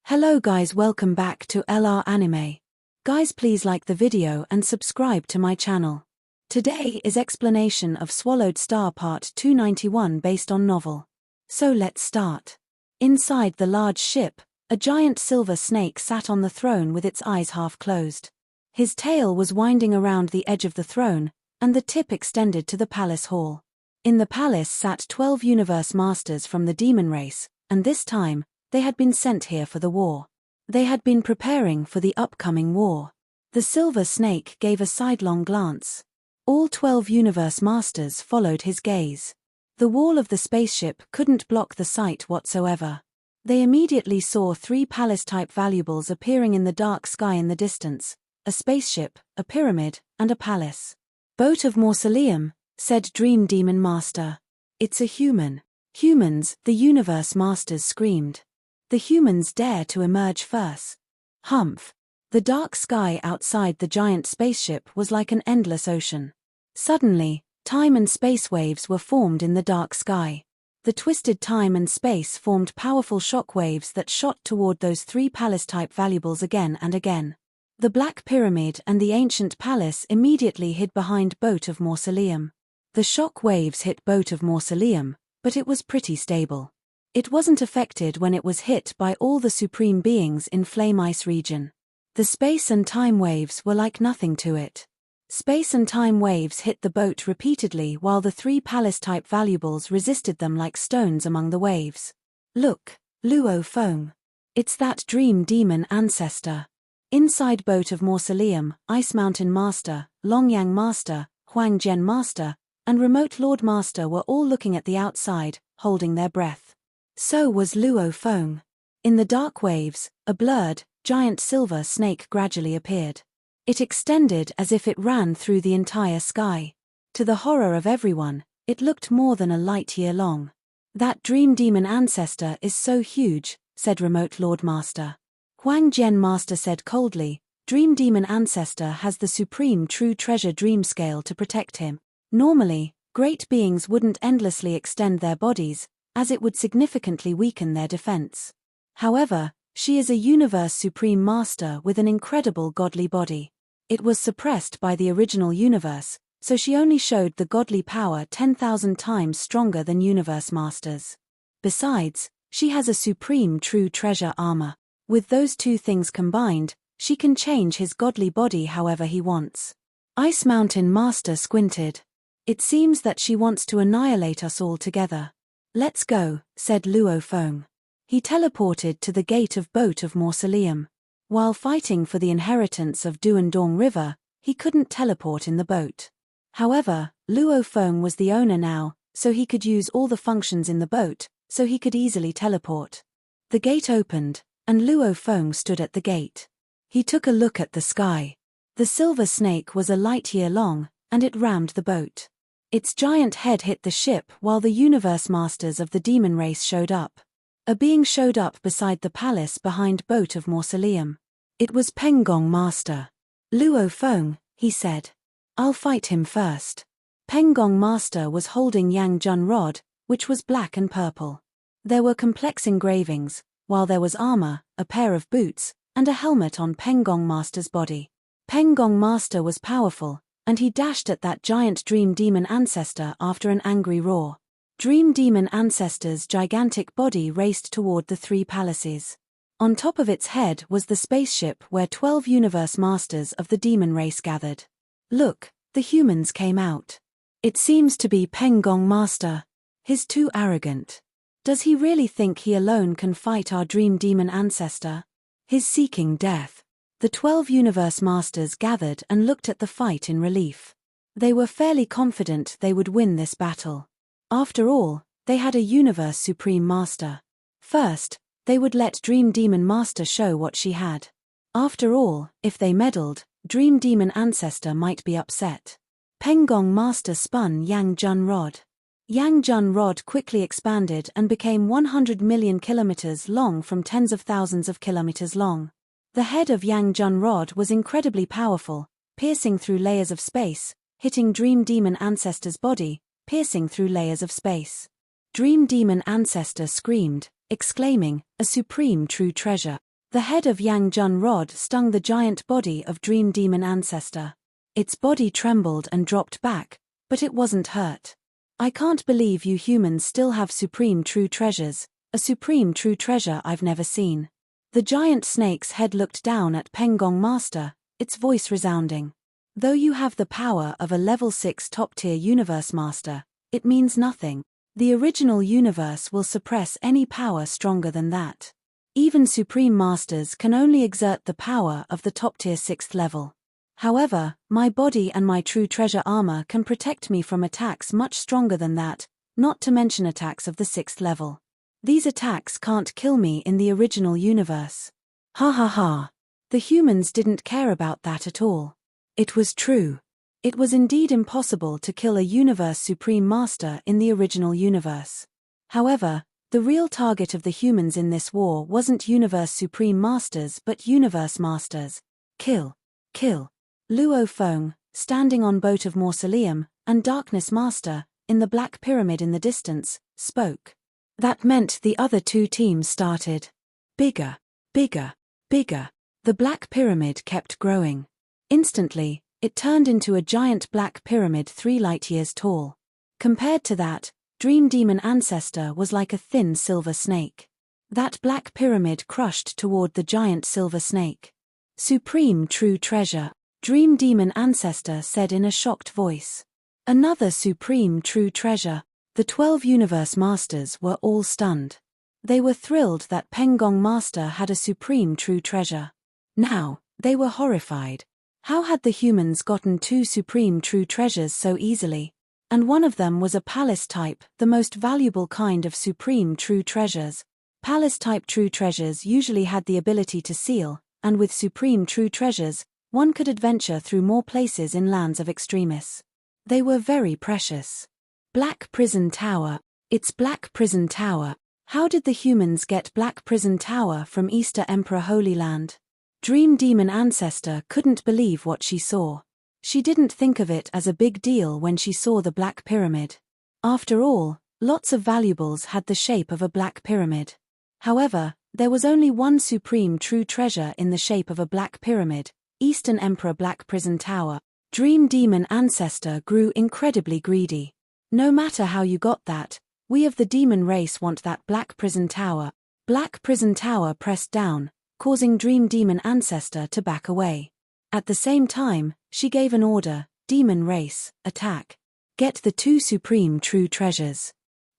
Hello guys, welcome back to LR Anime. Guys, please like the video and subscribe to my channel. Today is explanation of Swallowed Star Part 291 based on novel. So let's start. Inside the large ship, a giant silver snake sat on the throne with its eyes half closed. His tail was winding around the edge of the throne, and the tip extended to the palace hall. In the palace sat 12 universe masters from the demon race, and this time, they had been sent here for the war. They had been preparing for the upcoming war. The silver snake gave a sidelong glance. All 12 universe masters followed his gaze. The wall of the spaceship couldn't block the sight whatsoever. They immediately saw 3 palace-type valuables appearing in the dark sky in the distance: a spaceship, a pyramid, and a palace. "Boat of Mausoleum," said Dream Demon Master. "It's a human." "Humans," the universe masters screamed. "The humans dare to emerge first." Humph. The dark sky outside the giant spaceship was like an endless ocean. Suddenly, time and space waves were formed in the dark sky. The twisted time and space formed powerful shock waves that shot toward those 3 palace-type valuables again and again. The Black Pyramid and the ancient palace immediately hid behind Boat of Mausoleum. The shock waves hit Boat of Mausoleum, but it was pretty stable. It wasn't affected when it was hit by all the supreme beings in Flame Ice region. The space and time waves were like nothing to it. Space and time waves hit the boat repeatedly while the 3 palace-type valuables resisted them like stones among the waves. "Look, Luo Feng. It's that dream demon ancestor." Inside Boat of Mausoleum, Ice Mountain Master, Longyang Master, Huang Jian Master, and Remote Lord Master were all looking at the outside, holding their breath. So was Luo Feng. In the dark waves, a blurred, giant silver snake gradually appeared. It extended as if it ran through the entire sky. To the horror of everyone, it looked more than a light year long. "That dream demon ancestor is so huge," said Remote Lord Master. Huang Jian Master said coldly, "Dream demon ancestor has the supreme true treasure dream scale to protect him. Normally, great beings wouldn't endlessly extend their bodies, as it would significantly weaken their defense. However, she is a universe supreme master with an incredible godly body. It was suppressed by the original universe, so she only showed the godly power 10,000 times stronger than universe masters. Besides, she has a supreme true treasure armor. With those 2 things combined, she can change his godly body however he wants." Ice Mountain Master squinted. "It seems that she wants to annihilate us all together." "Let's go," said Luo Feng. He teleported to the gate of Boat of Mausoleum. While fighting for the inheritance of Duandong River, he couldn't teleport in the boat. However, Luo Feng was the owner now, so he could use all the functions in the boat, so he could easily teleport. The gate opened, and Luo Feng stood at the gate. He took a look at the sky. The silver snake was a light year long, and it rammed the boat. Its giant head hit the ship while the universe masters of the demon race showed up. A being showed up beside the palace behind Boat of Mausoleum. It was Penggong Master. "Luo Feng," he said. "I'll fight him first." Penggong Master was holding Yang Jun Rod, which was black and purple. There were complex engravings, while there was armor, a pair of boots, and a helmet on Penggong Master's body. Penggong Master was powerful, and he dashed at that giant Dream Demon ancestor after an angry roar. Dream Demon ancestor's gigantic body raced toward the 3 palaces. On top of its head was the spaceship where 12 universe masters of the demon race gathered. "Look, the humans came out. It seems to be Penggong Master. He's too arrogant. Does he really think he alone can fight our Dream Demon ancestor? He's seeking death." The 12 universe masters gathered and looked at the fight in relief. They were fairly confident they would win this battle. After all, they had a universe supreme master. First, they would let Dream Demon Master show what she had. After all, if they meddled, Dream Demon ancestor might be upset. Penggong Master spun Yang Jun Rod. Yang Jun Rod quickly expanded and became 100 million kilometers long from tens of thousands of kilometers long. The head of Yang Jun Rod was incredibly powerful, piercing through layers of space, hitting Dream Demon Ancestor's body, piercing through layers of space. Dream Demon Ancestor screamed, exclaiming, "A supreme true treasure." The head of Yang Jun rod stung the giant body of Dream Demon Ancestor. Its body trembled and dropped back, but it wasn't hurt. I can't believe you humans still have supreme true treasures, a supreme true treasure I've never seen. The giant snake's head looked down at Pengong Master, its voice resounding. Though you have the power of a level 6 top-tier universe master, it means nothing. The original universe will suppress any power stronger than that. Even supreme masters can only exert the power of the top-tier 6th level. However, my body and my true treasure armor can protect me from attacks much stronger than that, not to mention attacks of the 6th level. These attacks can't kill me in the original universe. Ha ha ha. The humans didn't care about that at all. It was true. It was indeed impossible to kill a universe supreme master in the original universe. However, the real target of the humans in this war wasn't universe supreme masters but universe masters. Kill. Kill. Luo Feng, standing on boat of Mausoleum, and Darkness Master, in the Black Pyramid in the distance, spoke. That meant the other two teams started. Bigger. Bigger. Bigger. The Black Pyramid kept growing. Instantly, it turned into a giant black pyramid 3 light-years tall. Compared to that, Dream Demon Ancestor was like a thin silver snake. That black pyramid crushed toward the giant silver snake. Supreme true treasure, Dream Demon Ancestor said in a shocked voice. Another supreme true treasure. The 12 universe masters were all stunned. They were thrilled that Pengong Master had a supreme true treasure. Now, they were horrified. How had the humans gotten 2 supreme true treasures so easily? And one of them was a palace type, the most valuable kind of supreme true treasures. Palace type true treasures usually had the ability to seal, and with supreme true treasures, one could adventure through more places in lands of extremis. They were very precious. Black Prison Tower. It's Black Prison Tower. How did the humans get Black Prison Tower from Easter Emperor Holy Land? Dream Demon Ancestor couldn't believe what she saw. She didn't think of it as a big deal when she saw the Black Pyramid. After all, lots of valuables had the shape of a Black Pyramid. However, there was only one supreme true treasure in the shape of a Black Pyramid, Eastern Emperor Black Prison Tower. Dream Demon Ancestor grew incredibly greedy. No matter how you got that, we of the demon race want that Black Prison Tower. Black Prison Tower pressed down, causing Dream Demon Ancestor to back away. At the same time, she gave an order, Demon Race, attack. Get the 2 supreme true treasures.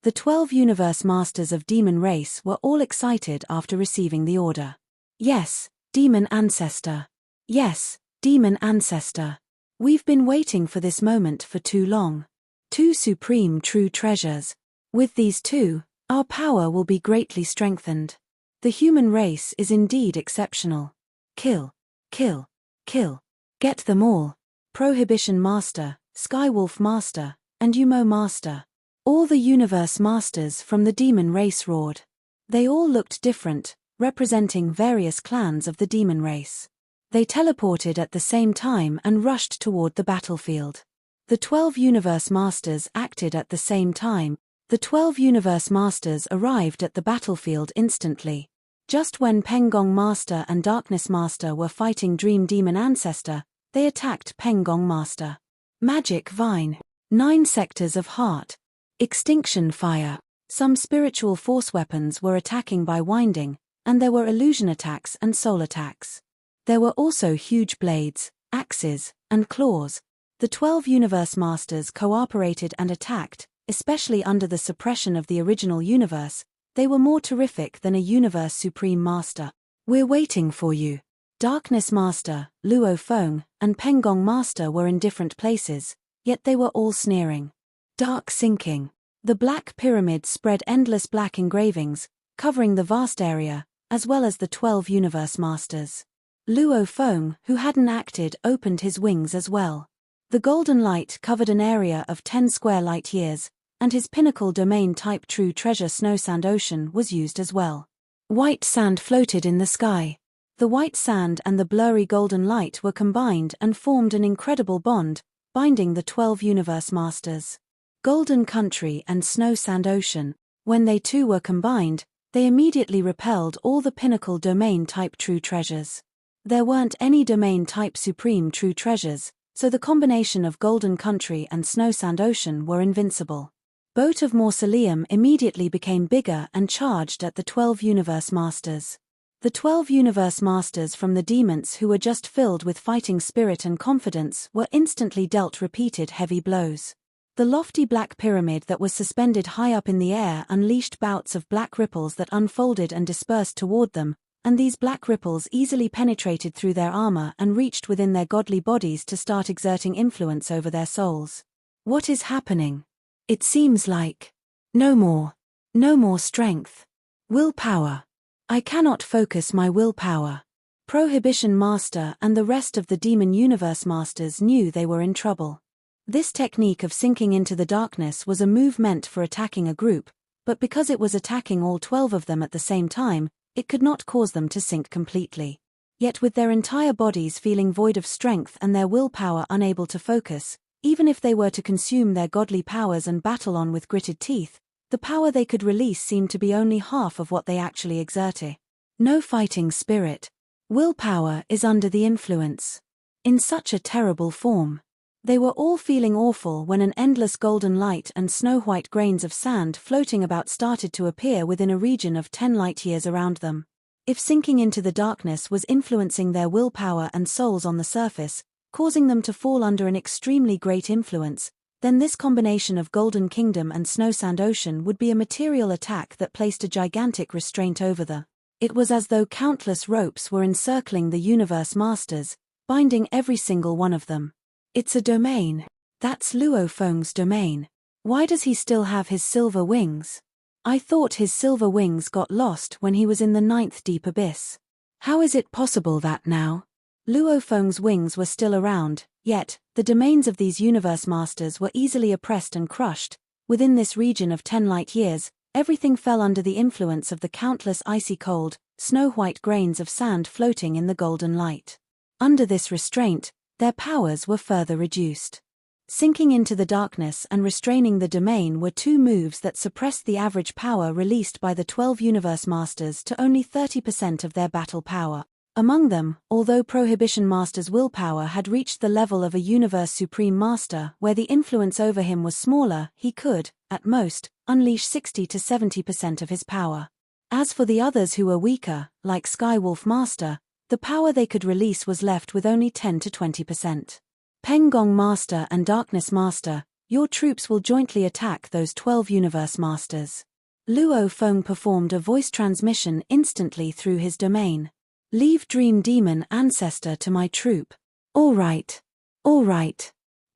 The 12 universe masters of Demon Race were all excited after receiving the order. Yes, Demon Ancestor. Yes, Demon Ancestor. We've been waiting for this moment for too long. 2 supreme true treasures. With these 2, our power will be greatly strengthened. The human race is indeed exceptional. Kill. Kill. Kill. Get them all. Prohibition Master, Skywolf Master, and Umo Master. All the universe masters from the demon race roared. They all looked different, representing various clans of the demon race. They teleported at the same time and rushed toward the battlefield. The 12 universe masters acted at the same time. The 12 universe masters arrived at the battlefield instantly. Just when Pengong Master and Darkness Master were fighting Dream Demon Ancestor, they attacked Pengong Master. Magic Vine. 9 sectors of heart. Extinction Fire. Some spiritual force weapons were attacking by winding, and there were illusion attacks and soul attacks. There were also huge blades, axes, and claws. The 12 universe masters cooperated and attacked, especially under the suppression of the original universe. They were more terrific than a universe supreme master. We're waiting for you. Darkness Master, Luo Feng, and Pengong Master were in different places, yet they were all sneering. Dark Sinking. The Black Pyramid spread endless black engravings, covering the vast area, as well as the 12 universe masters. Luo Feng, who hadn't acted, opened his wings as well. The golden light covered an area of 10 square light-years, and his pinnacle domain type true treasure Snow Sand Ocean was used as well. White sand floated in the sky. The white sand and the blurry golden light were combined and formed an incredible bond, binding the 12 universe masters. Golden Country and Snow Sand Ocean. When they two were combined, They immediately repelled all the pinnacle domain-type true treasures. There weren't any domain-type supreme true treasures, so the combination of Golden Country and Snow Sand Ocean were invincible. Boat of Mausoleum immediately became bigger and charged at the 12 Universe Masters. The 12 Universe Masters from the demons who were just filled with fighting spirit and confidence were instantly dealt repeated heavy blows. The lofty black pyramid that was suspended high up in the air unleashed bouts of black ripples that unfolded and dispersed toward them, and these black ripples easily penetrated through their armor and reached within their godly bodies to start exerting influence over their souls. What is happening? It seems like no more strength. Willpower. I cannot focus my willpower. Prohibition Master and the rest of the Demon Universe Masters knew they were in trouble. This technique of sinking into the darkness was a move meant for attacking a group, but because it was attacking all 12 of them at the same time, it could not cause them to sink completely. Yet with their entire bodies feeling void of strength and their willpower unable to focus, even if they were to consume their godly powers and battle on with gritted teeth, the power they could release seemed to be only half of what they actually exerted. No fighting spirit. Willpower is under the influence. In such a terrible form. They were all feeling awful when an endless golden light and snow-white grains of sand floating about started to appear within a region of 10 light-years around them. If sinking into the darkness was influencing their willpower and souls on the surface, causing them to fall under an extremely great influence, then this combination of Golden Kingdom and Snow Sand Ocean would be a material attack that placed a gigantic restraint over them. It was as though countless ropes were encircling the Universe Masters, binding every single one of them. It's a domain. That's Luo Feng's domain. Why does he still have his silver wings? I thought his silver wings got lost when he was in the 9th deep abyss. How is it possible that now? Luo Feng's wings were still around, yet, the domains of these Universe Masters were easily oppressed and crushed. Within this region of 10 light-years, everything fell under the influence of the countless icy cold, snow-white grains of sand floating in the golden light. Under this restraint, their powers were further reduced. Sinking into the darkness and restraining the domain were two moves that suppressed the average power released by the 12 Universe Masters to only 30% of their battle power. Among them, although Prohibition Master's willpower had reached the level of a Universe Supreme Master where the influence over him was smaller, he could, at most, unleash 60 to 70% of his power. As for the others who were weaker, like Skywolf Master, the power they could release was left with only 10 to 20%. Pengong Master and Darkness Master, your troops will jointly attack those 12 Universe Masters. Luo Feng performed a voice transmission instantly through his domain. Leave Dream Demon Ancestor to my troop. All right.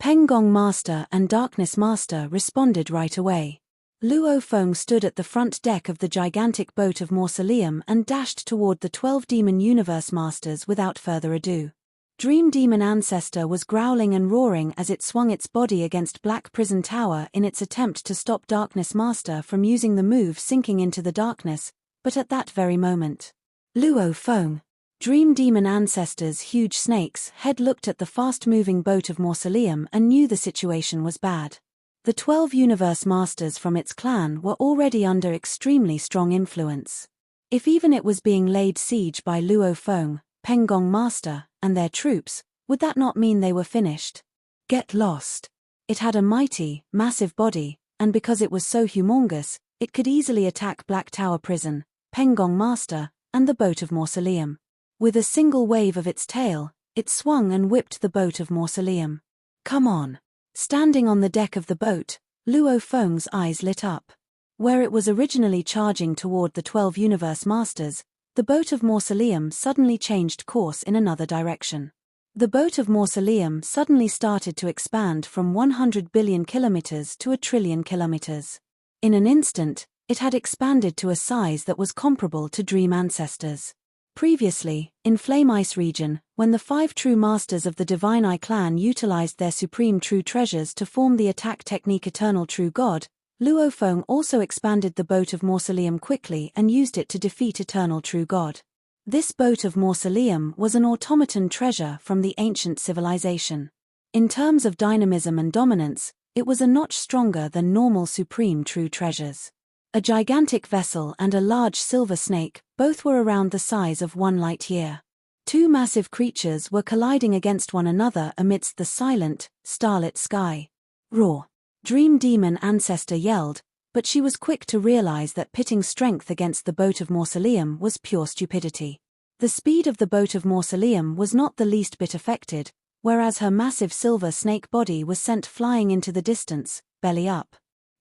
Pengong Master and Darkness Master responded right away. Luo Feng stood at the front deck of the gigantic boat of Mausoleum and dashed toward the 12 Demon Universe Masters without further ado. Dream Demon Ancestor was growling and roaring as it swung its body against Black Prison Tower in its attempt to stop Darkness Master from using the move sinking into the darkness, but at that very moment, Luo Feng, Dream Demon Ancestor's huge snake's head looked at the fast-moving boat of Mausoleum and knew the situation was bad. The 12 Universe Masters from its clan were already under extremely strong influence. If even it was being laid siege by Luo Feng, Pengong Master, and their troops, would that not mean they were finished? Get lost. It had a mighty, massive body, and because it was so humongous, it could easily attack Black Tower Prison, Pengong Master, and the boat of Mausoleum. With a single wave of its tail, it swung and whipped the boat of Mausoleum. Come on. Standing on the deck of the boat, Luo Feng's eyes lit up. Where it was originally charging toward the 12 Universe Masters, the boat of Mausoleum suddenly changed course in another direction. The boat of Mausoleum suddenly started to expand from 100 billion kilometers to 1 trillion kilometers. In an instant, it had expanded to a size that was comparable to Dream Ancestors. Previously, in Flame Ice region, when the 5 true masters of the Divine Eye clan utilized their supreme true treasures to form the attack technique Eternal True God, Luo Feng also expanded the boat of Mausoleum quickly and used it to defeat Eternal True God. This boat of Mausoleum was an automaton treasure from the ancient civilization. In terms of dynamism and dominance, it was a notch stronger than normal supreme true treasures. A gigantic vessel and a large silver snake, both were around the size of 1 light year. Two massive creatures were colliding against one another amidst the silent, starlit sky. Roar! Dream Demon Ancestor yelled, but she was quick to realize that pitting strength against the boat of Mausoleum was pure stupidity. The speed of the boat of Mausoleum was not the least bit affected, whereas her massive silver snake body was sent flying into the distance, belly up.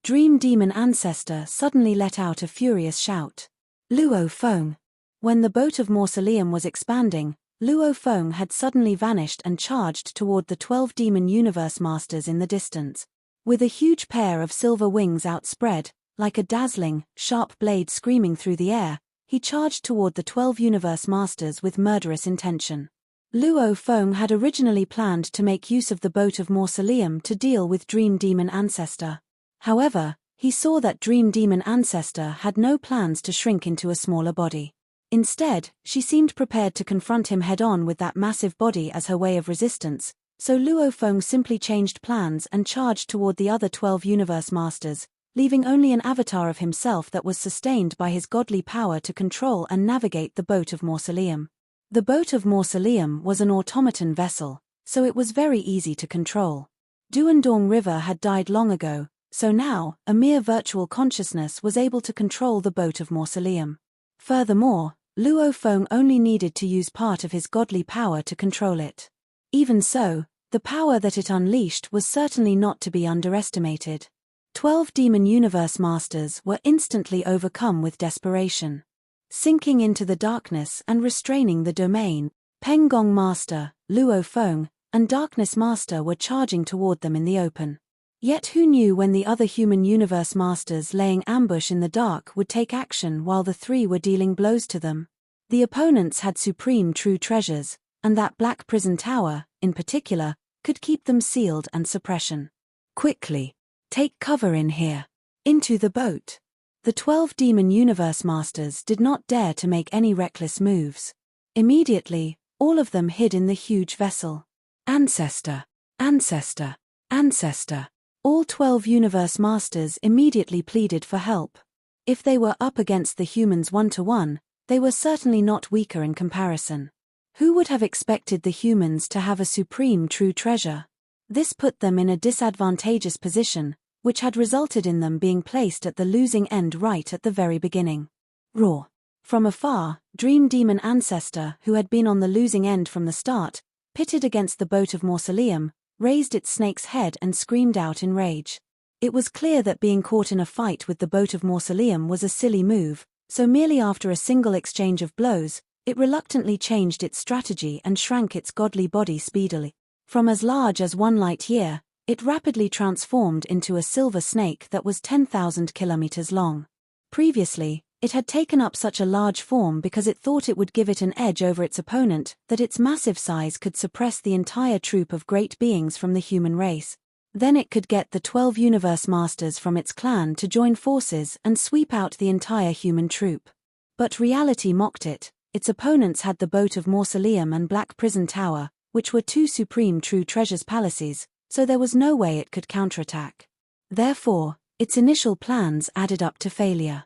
Dream Demon Ancestor suddenly let out a furious shout. Luo Feng! When the boat of Mausoleum was expanding, Luo Feng had suddenly vanished and charged toward the 12 Demon Universe Masters in the distance. With a huge pair of silver wings outspread, like a dazzling, sharp blade screaming through the air, he charged toward the 12 Universe Masters with murderous intention. Luo Feng had originally planned to make use of the boat of Mausoleum to deal with Dream Demon Ancestor. However, he saw that Dream Demon Ancestor had no plans to shrink into a smaller body. Instead, she seemed prepared to confront him head-on with that massive body as her way of resistance, so Luo Feng simply changed plans and charged toward the other 12 Universe Masters, leaving only an avatar of himself that was sustained by his godly power to control and navigate the boat of Mausoleum. The boat of Mausoleum was an automaton vessel, so it was very easy to control. Duandong River had died long ago, so now, a mere virtual consciousness was able to control the boat of Mausoleum. Furthermore, Luo Feng only needed to use part of his godly power to control it. Even so, the power that it unleashed was certainly not to be underestimated. 12 Demon Universe Masters were instantly overcome with desperation. Sinking into the darkness and restraining the domain, Peng Gong Master, Luo Feng, and Darkness Master were charging toward them in the open. Yet who knew when the other human universe masters laying ambush in the dark would take action while the three were dealing blows to them? The opponents had supreme true treasures, and that black prison tower, in particular, could keep them sealed and suppression. Quickly! Take cover in here! Into the boat! The 12 Demon Universe Masters did not dare to make any reckless moves. Immediately, all of them hid in the huge vessel. Ancestor! Ancestor! Ancestor! All 12 Universe Masters immediately pleaded for help. If they were up against the humans 1-to-1, they were certainly not weaker in comparison. Who would have expected the humans to have a supreme true treasure? This put them in a disadvantageous position, which had resulted in them being placed at the losing end right at the very beginning. Roar! From afar, Dream Demon Ancestor, who had been on the losing end from the start, pitted against the boat of Mausoleum, raised its snake's head and screamed out in rage. It was clear that being caught in a fight with the boat of Mausoleum was a silly move, so merely after a single exchange of blows, it reluctantly changed its strategy and shrank its godly body speedily. From as large as 1 light year, it rapidly transformed into a silver snake that was 10,000 kilometers long. Previously, it had taken up such a large form because it thought it would give it an edge over its opponent, that its massive size could suppress the entire troop of great beings from the human race. Then it could get the 12 Universe Masters from its clan to join forces and sweep out the entire human troop. But reality mocked it. Its opponents had the boat of Mausoleum and Black Prison Tower, which were two supreme true treasures palaces, so there was no way it could counterattack. Therefore, its initial plans added up to failure.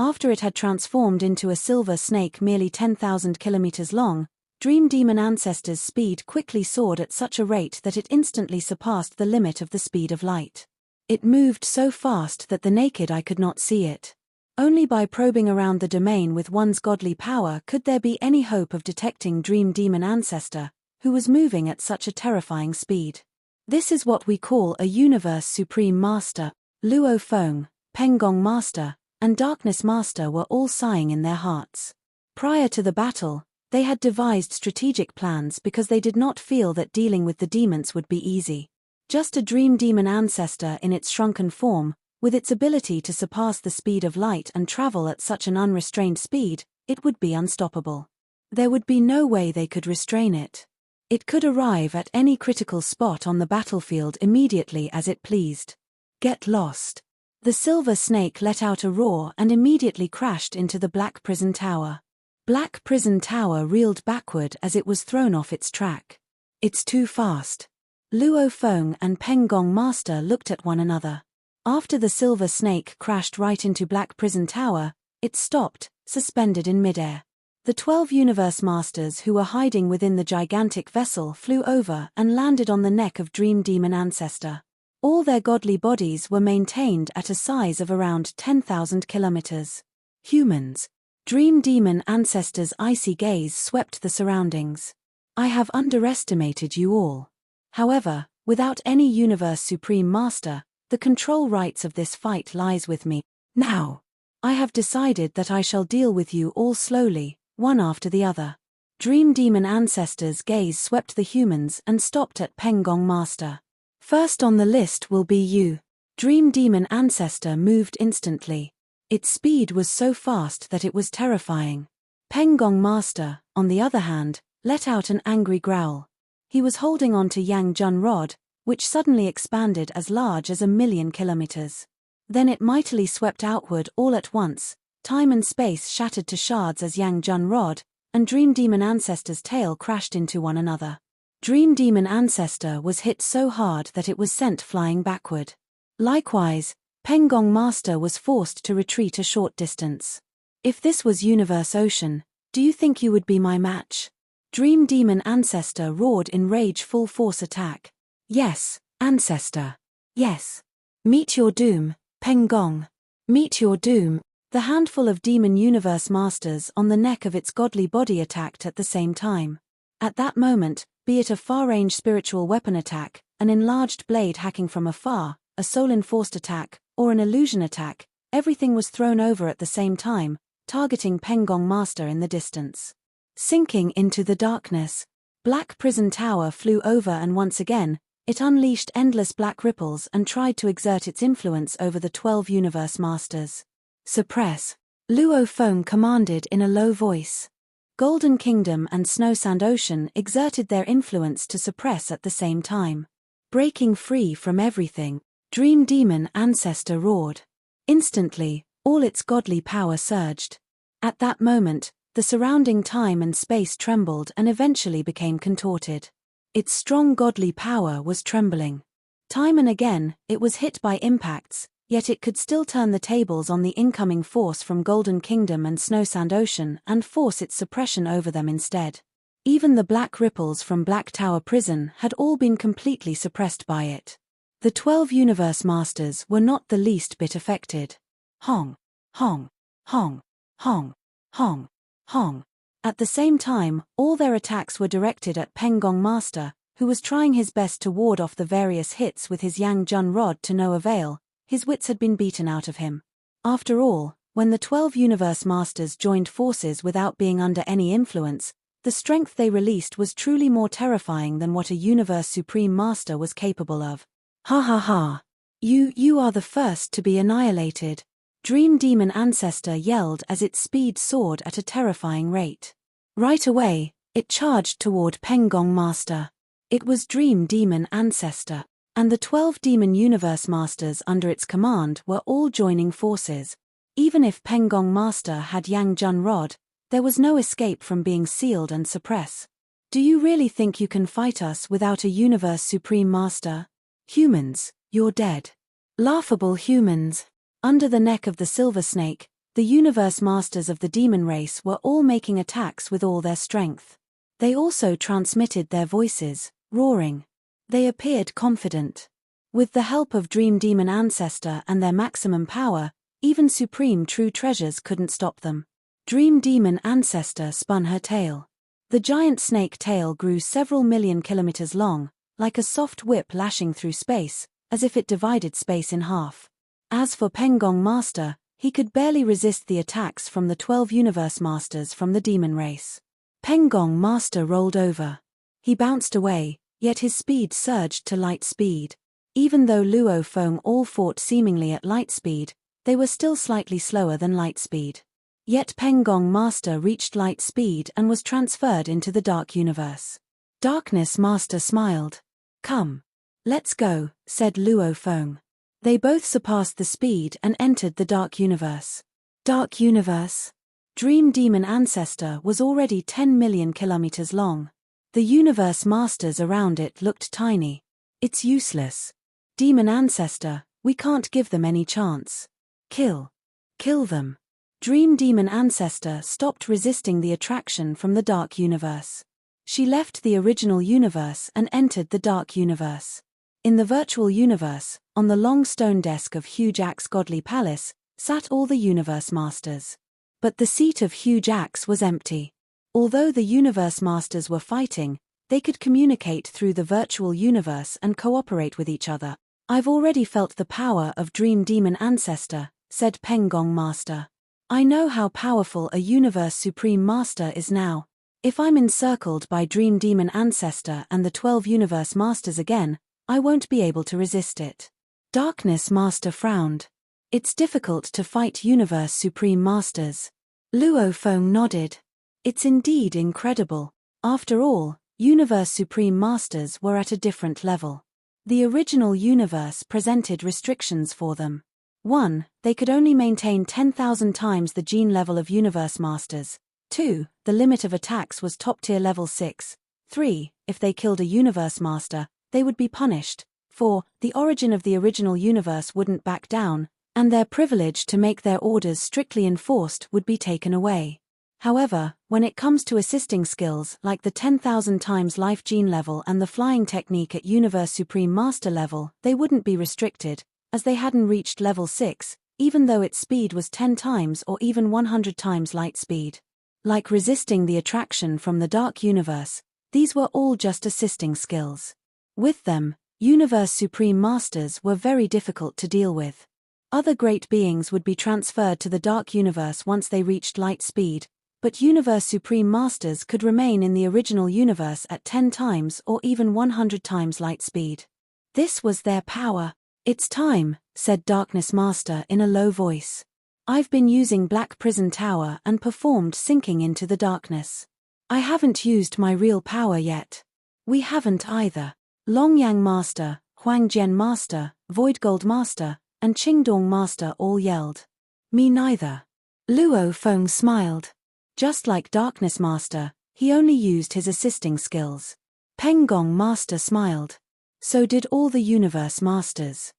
After it had transformed into a silver snake merely 10,000 kilometers long, Dream Demon Ancestor's speed quickly soared at such a rate that it instantly surpassed the limit of the speed of light. It moved so fast that the naked eye could not see it. Only by probing around the domain with one's godly power could there be any hope of detecting Dream Demon Ancestor, who was moving at such a terrifying speed. This is what we call a Universe Supreme Master. Luo Feng, Peng Gong Master, and Darkness Master were all sighing in their hearts. Prior to the battle, they had devised strategic plans because they did not feel that dealing with the demons would be easy. Just a Dream Demon Ancestor in its shrunken form, with its ability to surpass the speed of light and travel at such an unrestrained speed, it would be unstoppable. There would be no way they could restrain it. It could arrive at any critical spot on the battlefield immediately as it pleased. Get lost. The silver snake let out a roar and immediately crashed into the Black Prison Tower. Black Prison Tower reeled backward as it was thrown off its track. It's too fast. Luo Feng and Peng Gong Master looked at one another. After the silver snake crashed right into Black Prison Tower, it stopped, suspended in midair. The 12 Universe Masters who were hiding within the gigantic vessel flew over and landed on the neck of Dream Demon Ancestor. All their godly bodies were maintained at a size of around 10,000 kilometers. Humans. Dream Demon Ancestor's icy gaze swept the surroundings. I have underestimated you all. However, without any Universe Supreme Master, the control rights of this fight lies with me. Now, I have decided that I shall deal with you all slowly, one after the other. Dream Demon Ancestor's gaze swept the humans and stopped at Pengong Master. First on the list will be you. Dream Demon Ancestor moved instantly. Its speed was so fast that it was terrifying. Pengong Master, on the other hand, let out an angry growl. He was holding on to Yang Jun Rod, which suddenly expanded as large as 1,000,000 kilometers. Then it mightily swept outward all at once. Time and space shattered to shards as Yang Jun Rod and Dream Demon Ancestor's tail crashed into one another. Dream Demon Ancestor was hit so hard that it was sent flying backward. Likewise, Pengong Master was forced to retreat a short distance. If this was Universe Ocean, do you think you would be my match? Dream Demon Ancestor roared in rage, full force attack. Yes, Ancestor. Yes. Meet your doom, Pengong. Meet your doom. The handful of Demon Universe Masters on the neck of its godly body attacked at the same time. At that moment, be it a far-range spiritual weapon attack, an enlarged blade hacking from afar, a soul-enforced attack, or an illusion attack, everything was thrown over at the same time, targeting Pengong Master in the distance. Sinking into the darkness, Black Prison Tower flew over and once again, it unleashed endless black ripples and tried to exert its influence over the 12 Universe Masters. Suppress. Luo Feng commanded in a low voice. Golden Kingdom and Snow Sand Ocean exerted their influence to suppress at the same time. Breaking free from everything, Dream Demon Ancestor roared. Instantly, all its godly power surged. At that moment, the surrounding time and space trembled and eventually became contorted. Its strong godly power was trembling. Time and again, it was hit by impacts, yet it could still turn the tables on the incoming force from Golden Kingdom and Snow Sand Ocean and force its suppression over them instead. Even the black ripples from Black Tower Prison had all been completely suppressed by it. The 12 Universe Masters were not the least bit affected. Hong, hong, hong, hong, hong, hong. At the same time, all their attacks were directed at Pengong Master, who was trying his best to ward off the various hits with his Yang Jun Rod to no avail. His wits had been beaten out of him. After all, when the 12 Universe Masters joined forces without being under any influence, the strength they released was truly more terrifying than what a Universe Supreme Master was capable of. Ha ha ha. You are the first to be annihilated. Dream Demon Ancestor yelled as its speed soared at a terrifying rate. Right away, it charged toward Pengong Master. It was Dream Demon Ancestor, and the 12 Demon Universe Masters under its command were all joining forces. Even if Pengong Master had Yang Jun Rod, there was no escape from being sealed and suppressed. Do you really think you can fight us without a Universe Supreme Master? Humans, you're dead. Laughable humans. Under the neck of the Silver Snake, the Universe Masters of the Demon Race were all making attacks with all their strength. They also transmitted their voices, roaring. They appeared confident. With the help of Dream Demon Ancestor and their maximum power, even Supreme True Treasures couldn't stop them. Dream Demon Ancestor spun her tail. The giant snake tail grew several million kilometers long, like a soft whip lashing through space, as if it divided space in half. As for Pengong Master, he could barely resist the attacks from the 12 Universe Masters from the Demon Race. Pengong Master rolled over. He bounced away, yet his speed surged to light speed. Even though Luo Feng all fought seemingly at light speed, they were still slightly slower than light speed. Yet Pengong Master reached light speed and was transferred into the Dark Universe. Darkness Master smiled. Come. Let's go, said Luo Feng. They both surpassed the speed and entered the Dark Universe. Dark Universe. Dream Demon Ancestor was already 10 million kilometers long. The Universe Masters around it looked tiny. It's useless. Demon Ancestor, We can't give them any chance. Kill. Kill them. Dream Demon Ancestor stopped resisting the attraction from the Dark Universe. She left the original universe and entered the Dark Universe. In the virtual universe, on the long stone desk of Huge Axe Godly Palace, sat all the Universe Masters. But the seat of Huge Axe was empty. Although the Universe Masters were fighting, they could communicate through the virtual universe and cooperate with each other. I've already felt the power of Dream Demon Ancestor, said Pengong Master. I know how powerful a Universe Supreme Master is now. If I'm encircled by Dream Demon Ancestor and the 12 Universe Masters again, I won't be able to resist it. Darkness Master frowned. It's difficult to fight Universe Supreme Masters. Luo Feng nodded. It's indeed incredible. After all, Universe Supreme Masters were at a different level. The original universe presented restrictions for them. 1. They could only maintain 10,000 times the gene level of Universe Masters. 2. The limit of attacks was top-tier level 6. 3. If they killed a Universe Master, they would be punished. 4. The origin of the original universe wouldn't back down, and their privilege to make their orders strictly enforced would be taken away. However, when it comes to assisting skills like the 10,000 times life gene level and the flying technique at Universe Supreme Master level, they wouldn't be restricted, as they hadn't reached level 6, even though its speed was 10 times or even 100 times light speed. Like resisting the attraction from the Dark Universe, these were all just assisting skills. With them, Universe Supreme Masters were very difficult to deal with. Other great beings would be transferred to the Dark Universe once they reached light speed, but Universe Supreme Masters could remain in the original universe at 10 times or even 100 times light speed. This was their power. It's time, said Darkness Master in a low voice. I've been using Black Prison Tower and performed sinking into the darkness. I haven't used my real power yet. We haven't either. Longyang Master, Huangjian Master, Void Gold Master, and Qingdong Master all yelled. Me neither. Luo Feng smiled. Just like Darkness Master, he only used his assisting skills. Pengong Master smiled. So did all the Universe Masters.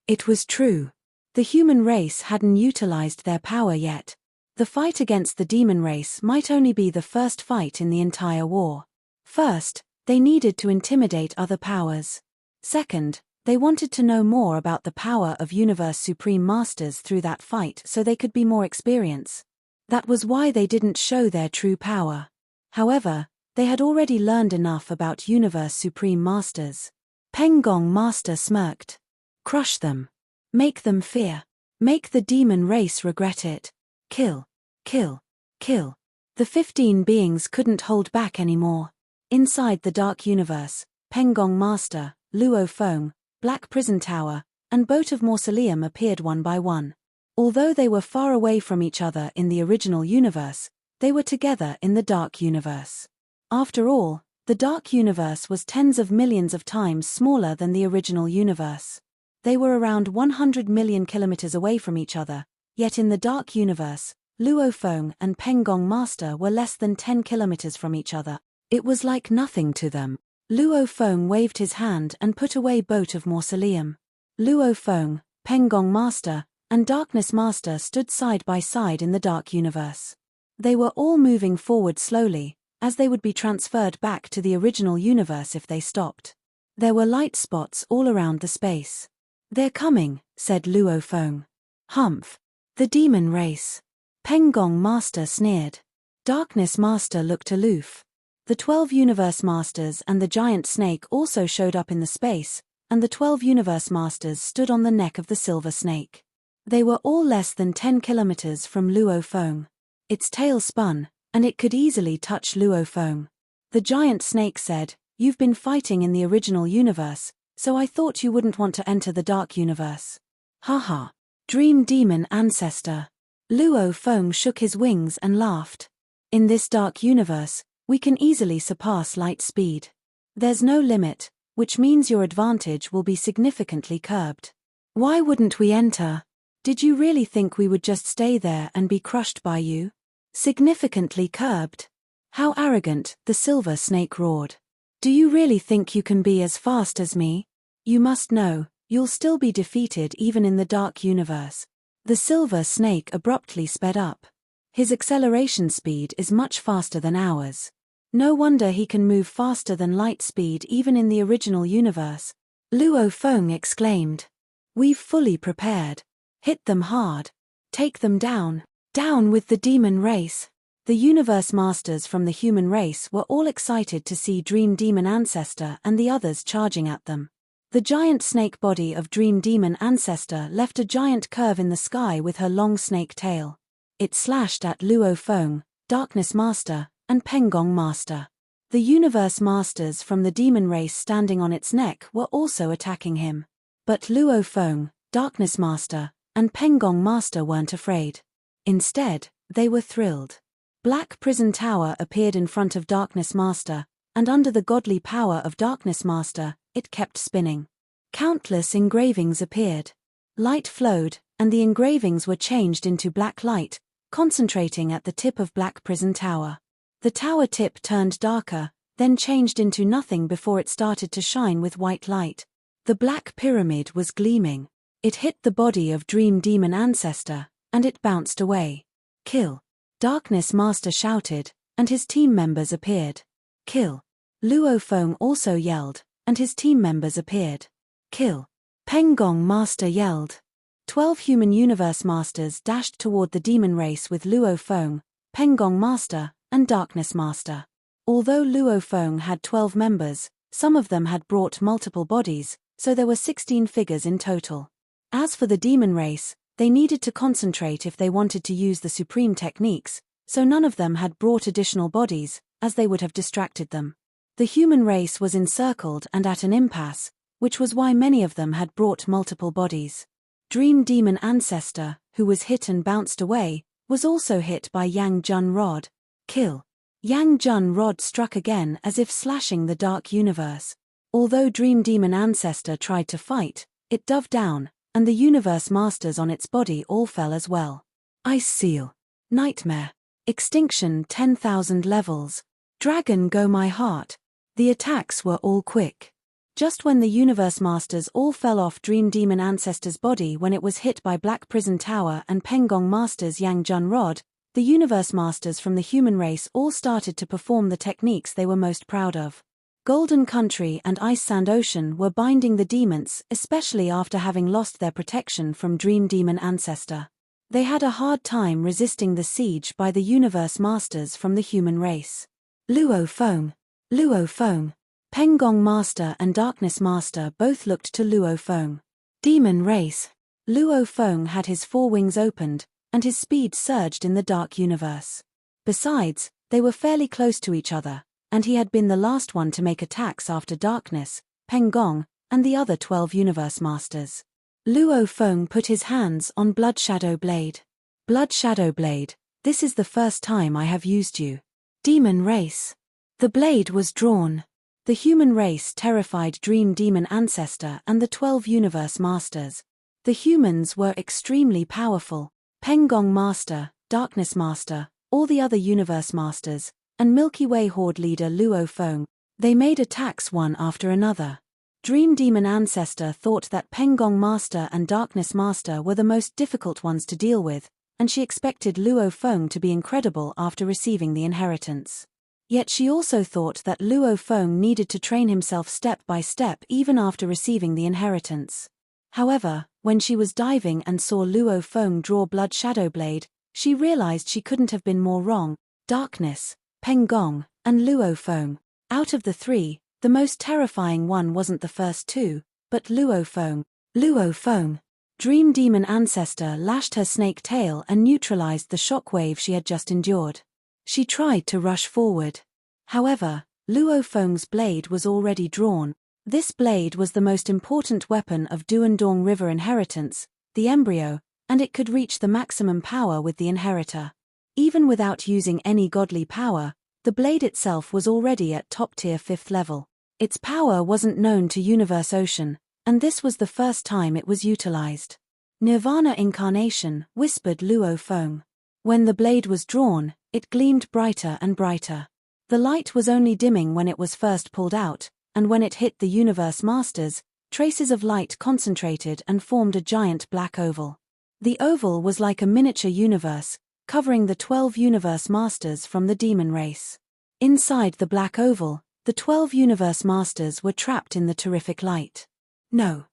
It was true. The human race hadn't utilized their power yet. The fight against the demon race might only be the first fight in the entire war. First, they needed to intimidate other powers. Second, they wanted to know more about the power of Universe Supreme Masters through that fight so they could be more experienced. That was why they didn't show their true power. However, they had already learned enough about Universe Supreme Masters. Pengong Master smirked. Crush them. Make them fear. Make the demon race regret it. Kill. Kill. Kill. The 15 beings couldn't hold back anymore. Inside the Dark Universe, Pengong Master, Luo Feng, Black Prison Tower, and Boat of Mausoleum appeared one by one. Although they were far away from each other in the original universe, they were together in the Dark Universe. After all, the Dark Universe was tens of millions of times smaller than the original universe. They were around 100 million kilometers away from each other, yet in the Dark Universe, Luo Feng and Pengong Master were less than 10 kilometers from each other. It was like nothing to them. Luo Feng waved his hand and put away Boat of Mausoleum. Luo Feng, Pengong Master, and Darkness Master stood side by side in the Dark Universe. They were all moving forward slowly, as they would be transferred back to the original universe if they stopped. There were light spots all around the space. They're coming, said Luo Feng. Humph. The demon race. Pengong Master sneered. Darkness Master looked aloof. The 12 Universe Masters and the giant snake also showed up in the space, and the 12 Universe Masters stood on the neck of the silver snake. They were all less than 10 kilometers from Luo Feng. Its tail spun, and it could easily touch Luo Feng. The giant snake said, "You've been fighting in the original universe, so I thought you wouldn't want to enter the Dark Universe." Haha. Dream Demon Ancestor. Luo Feng shook his wings and laughed. In this Dark Universe, we can easily surpass light speed. There's no limit, which means your advantage will be significantly curbed. Why wouldn't we enter? Did you really think we would just stay there and be crushed by you? Significantly curbed? How arrogant, the silver snake roared. Do you really think you can be as fast as me? You must know, You'll still be defeated even in the dark universe. The silver snake abruptly sped up. His acceleration speed is much faster than ours. No wonder he can move faster than light speed even in the original universe. Luo Feng exclaimed. We've fully prepared. Hit them hard. Take them down. Down with the demon race. The universe masters from the human race were all excited to see Dream Demon Ancestor and the others charging at them. The giant snake body of Dream Demon Ancestor left a giant curve in the sky with her long snake tail. It slashed at Luo Feng, Darkness Master, and Pengong Master. The universe masters from the demon race standing on its neck were also attacking him. But Luo Feng, Darkness Master, and Pengong Master weren't afraid. Instead, they were thrilled. Black Prison Tower appeared in front of Darkness Master, and under the godly power of Darkness Master, it kept spinning. Countless engravings appeared. Light flowed, and the engravings were changed into black light, concentrating at the tip of Black Prison Tower. The tower tip turned darker, then changed into nothing before it started to shine with white light. The Black Pyramid was gleaming. It hit the body of Dream Demon Ancestor, and it bounced away. Kill. Darkness Master shouted, and his team members appeared. Kill. Luo Feng also yelled, and his team members appeared. Kill. Pengong Master yelled. 12 human universe masters dashed toward the demon race with Luo Feng, Pengong Master, and Darkness Master. Although Luo Feng had 12 members, some of them had brought multiple bodies, so there were 16 figures in total. As for the demon race, they needed to concentrate if they wanted to use the supreme techniques, so none of them had brought additional bodies, as they would have distracted them. The human race was encircled and at an impasse, which was why many of them had brought multiple bodies. Dream Demon Ancestor, who was hit and bounced away, was also hit by Yang Jun Rod. Kill. Yang Jun Rod struck again as if slashing the dark universe. Although Dream Demon Ancestor tried to fight, it dove down, and the universe masters on its body all fell as well. Ice Seal. Nightmare. Extinction 10,000 levels. Dragon Go My Heart. The attacks were all quick. Just when the universe masters all fell off Dream Demon Ancestor's body when it was hit by Black Prison Tower and Pengong Master's Yang Jun Rod, the universe masters from the human race all started to perform the techniques they were most proud of. Golden Country and Ice Sand Ocean were binding the demons, especially after having lost their protection from Dream Demon Ancestor. They had a hard time resisting the siege by the universe masters from the human race. Luo Feng. Luo Feng. Pengong Master and Darkness Master both looked to Luo Feng. Demon race. Luo Feng had his four wings opened, and his speed surged in the dark universe. Besides, they were fairly close to each other, and he had been the last one to make attacks after Darkness, Pengong, and the other 12 universe masters. Luo Feng put his hands on Blood Shadow Blade. Blood Shadow Blade, this is the first time I have used you. Demon race. The blade was drawn. The human race terrified Dream Demon Ancestor and the 12 universe masters. The humans were extremely powerful. Pengong Master, Darkness Master, all the other universe masters, and Milky Way Horde leader Luo Feng. They made attacks one after another. Dream Demon Ancestor thought that Pengong Master and Darkness Master were the most difficult ones to deal with, and she expected Luo Feng to be incredible after receiving the inheritance. Yet she also thought that Luo Feng needed to train himself step by step even after receiving the inheritance. However, when she was diving and saw Luo Feng draw Blood Shadow Blade, she realized she couldn't have been more wrong. Darkness, Pengong, and Luo Feng. Out of the three, the most terrifying one wasn't the first two, but Luo Feng. Luo Feng. Dream Demon Ancestor lashed her snake tail and neutralized the shockwave she had just endured. She tried to rush forward. However, Luo Feng's blade was already drawn. This blade was the most important weapon of Duandong River inheritance, the embryo, and it could reach the maximum power with the inheritor. Even without using any godly power, the blade itself was already at top-tier 5th level. Its power wasn't known to Universe Ocean, and this was the first time it was utilized. Nirvana Incarnation, whispered Luo Feng. When the blade was drawn, it gleamed brighter and brighter. The light was only dimming when it was first pulled out, and when it hit the universe masters, Traces of light concentrated and formed a giant black oval. The oval was like a miniature universe, covering the 12 universe masters from the demon race. Inside the black oval, the 12 universe masters were trapped in the terrific light. No.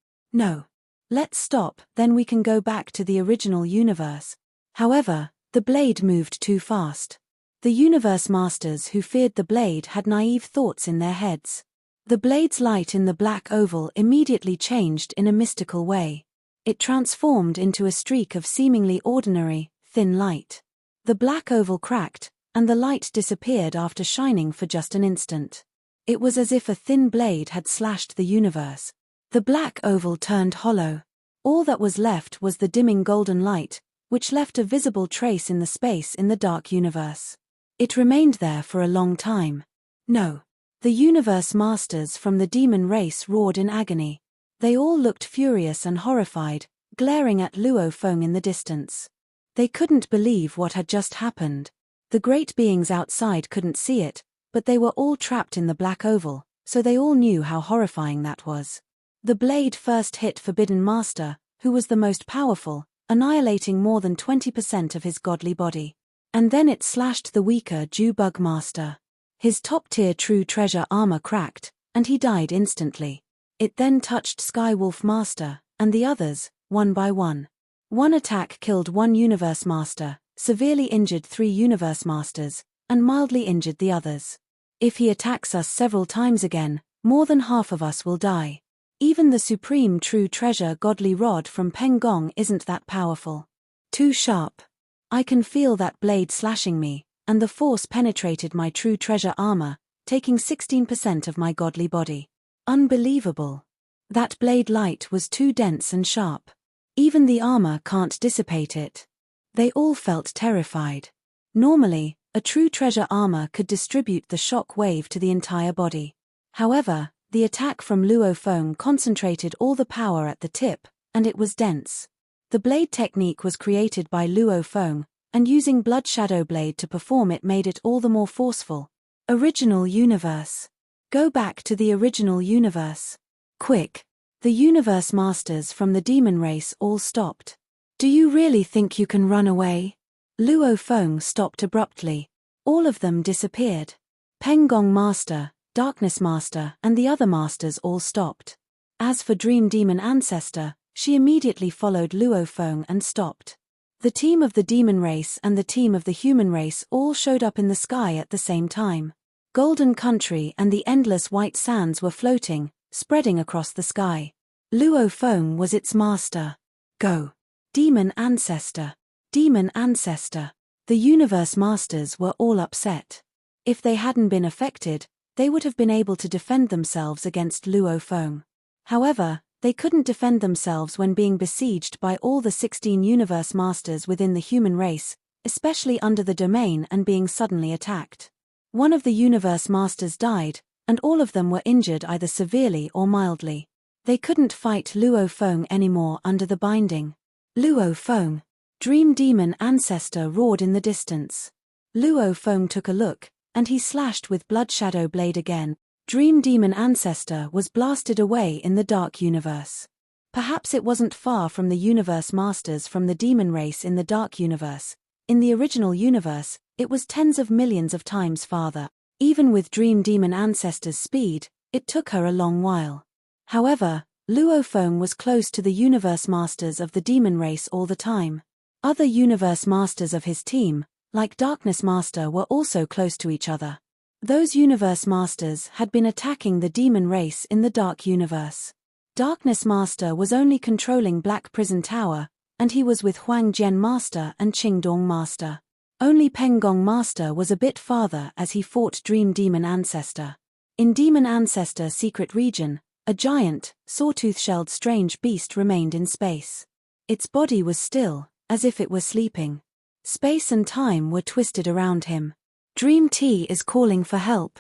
Let's stop, then we can go back to the original universe. However, the blade moved too fast. The universe masters who feared the blade had naive thoughts in their heads. The blade's light in the black oval immediately changed in a mystical way. It transformed into a streak of seemingly ordinary, thin light. The black oval cracked, and the light disappeared after shining for just an instant. It was as if a thin blade had slashed the universe. The black oval turned hollow. All that was left was the dimming golden light, which left a visible trace in the space in the dark universe. It remained there for a long time. No. The universe masters from the demon race roared in agony. They all looked furious and horrified, glaring at Luo Feng in the distance. They couldn't believe what had just happened. The great beings outside couldn't see it, but they were all trapped in the black oval, so they all knew how horrifying that was. The blade first hit Forbidden Master, who was the most powerful, annihilating more than 20% of his godly body. And then it slashed the weaker Jew-Bug Master. His top-tier True Treasure armor cracked, and he died instantly. It then touched Skywolf Master, and the others, one by one. One attack killed one Universe Master, severely injured 3 Universe Masters, and mildly injured the others. If he attacks us several times again, more than half of us will die. Even the Supreme True Treasure Godly Rod from Peng Gong isn't that powerful. Too sharp. I can feel that blade slashing me, and the force penetrated my True Treasure armor, taking 16% of my godly body. Unbelievable. That blade light was too dense and sharp. Even the armor can't dissipate it. They all felt terrified. Normally, a True Treasure armor could distribute the shock wave to the entire body. However, the attack from Luo Feng concentrated all the power at the tip, and it was dense. The blade technique was created by Luo Feng, and using Blood Shadow Blade to perform it made it all the more forceful. Original universe. Go back to the original universe. Quick. The universe masters from the demon race all stopped. Do you really think you can run away? Luo Feng stopped abruptly. All of them disappeared. Peng Gong Master, Darkness Master, and the other masters all stopped. As for Dream Demon Ancestor, she immediately followed Luo Feng and stopped. The team of the demon race and the team of the human race all showed up in the sky at the same time. Golden Country and the endless white sands were floating, spreading across the sky. Luo Feng was its master. Go. Demon Ancestor. Demon Ancestor. The universe masters were all upset. If they hadn't been affected, they would have been able to defend themselves against Luo Feng. However, they couldn't defend themselves when being besieged by all the 16 universe masters within the human race, especially under the domain and being suddenly attacked. One of the universe masters died, and all of them were injured either severely or mildly. They couldn't fight Luo Feng anymore under the binding. Luo Feng. Dream Demon Ancestor roared in the distance. Luo Feng took a look, and he slashed with Blood Shadow Blade again. Dream Demon Ancestor was blasted away in the dark universe. Perhaps it wasn't far from the universe masters from the demon race in the dark universe. In the original universe, it was tens of millions of times farther. Even with Dream Demon Ancestor's speed, it took her a long while. However, Luo Feng was close to the universe masters of the demon race all the time. Other universe masters of his team, like Darkness Master, were also close to each other. Those universe masters had been attacking the demon race in the dark universe. Darkness Master was only controlling Black Prison Tower, and he was with Huang Jian Master and Qingdong Master. Only Peng Gong Master was a bit farther as he fought Dream Demon Ancestor. In Demon Ancestor Secret Region, a giant, sawtooth-shelled strange beast remained in space. Its body was still, as if it were sleeping. Space and time were twisted around him. Dream T is calling for help.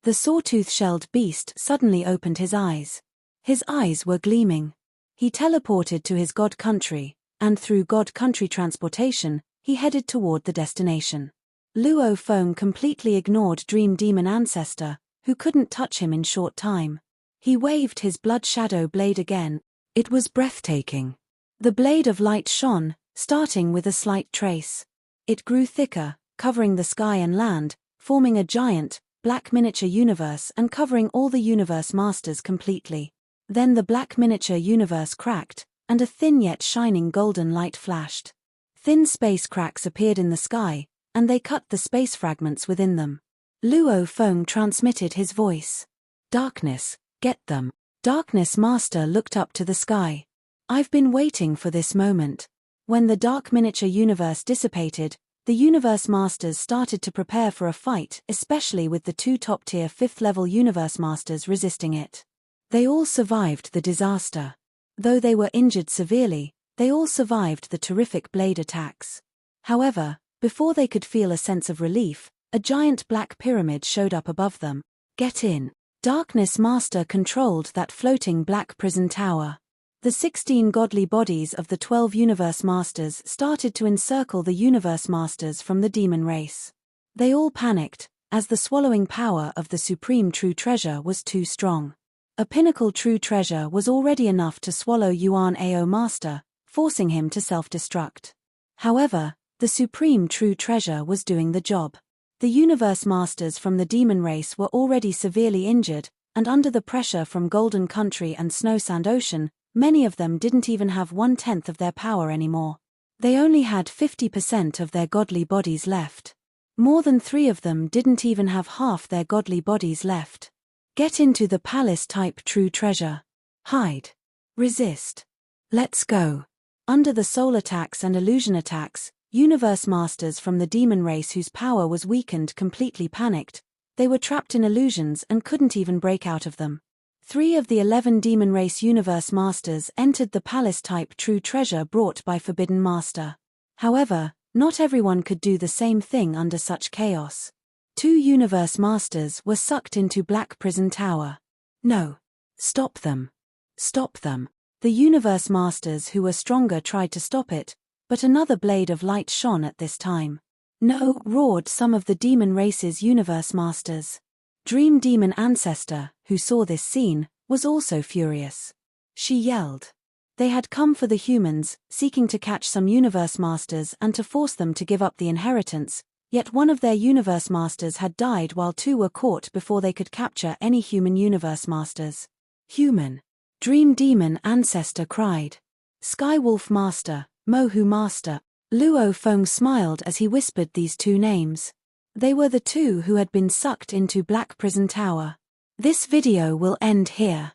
The sawtooth-shelled beast suddenly opened his eyes. His eyes were gleaming. He teleported to his god country, and through god country transportation, he headed toward the destination. Luo Feng completely ignored Dream Demon Ancestor, who couldn't touch him in short time. He waved his blood shadow blade again. It was breathtaking. The blade of light shone, starting with a slight trace. It grew thicker, covering the sky and land, forming a giant, black miniature universe and covering all the universe masters completely. Then the black miniature universe cracked, and a thin yet shining golden light flashed. Thin space cracks appeared in the sky, and they cut the space fragments within them. Luo Feng transmitted his voice. Darkness, get them. Darkness Master looked up to the sky. I've been waiting for this moment. When the dark miniature universe dissipated, the universe masters started to prepare for a fight, especially with the two top-tier 5th-level universe masters resisting it. They all survived the disaster. Though they were injured severely, they all survived the terrific blade attacks. However, before they could feel a sense of relief, a giant black pyramid showed up above them. Get in. Darkness Master controlled that floating black prison tower. The 16 godly bodies of the 12 universe masters started to encircle the universe masters from the demon race. They all panicked, as the swallowing power of the supreme true treasure was too strong. A pinnacle true treasure was already enough to swallow Yuan Ao Master, forcing him to self-destruct. However, the supreme true treasure was doing the job. The universe masters from the demon race were already severely injured, and under the pressure from Golden Country and Snow Sand Ocean, many of them didn't even have 1/10 of their power anymore. They only had 50% of their godly bodies left. More than 3 of them didn't even have half their godly bodies left. Get into the palace-type true treasure. Hide. Resist. Let's go. Under the soul attacks and illusion attacks, universe masters from the demon race whose power was weakened completely panicked. They were trapped in illusions and couldn't even break out of them. 3 of the 11 demon race universe masters entered the palace-type true treasure brought by Forbidden Master. However, not everyone could do the same thing under such chaos. 2 universe masters were sucked into Black Prison Tower. No. Stop them. Stop them. The universe masters who were stronger tried to stop it, but another blade of light shone at this time. No, roared some of the demon race's universe masters. Dream Demon Ancestor, who saw this scene, was also furious. She yelled. They had come for the humans, seeking to catch some universe masters and to force them to give up the inheritance, yet one of their universe masters had died while 2 were caught before they could capture any human universe masters. Human. Dream Demon Ancestor cried. Skywolf Master, Mohu Master. Luo Feng smiled as he whispered these 2 names. They were the 2 who had been sucked into Black Prison Tower. This video will end here.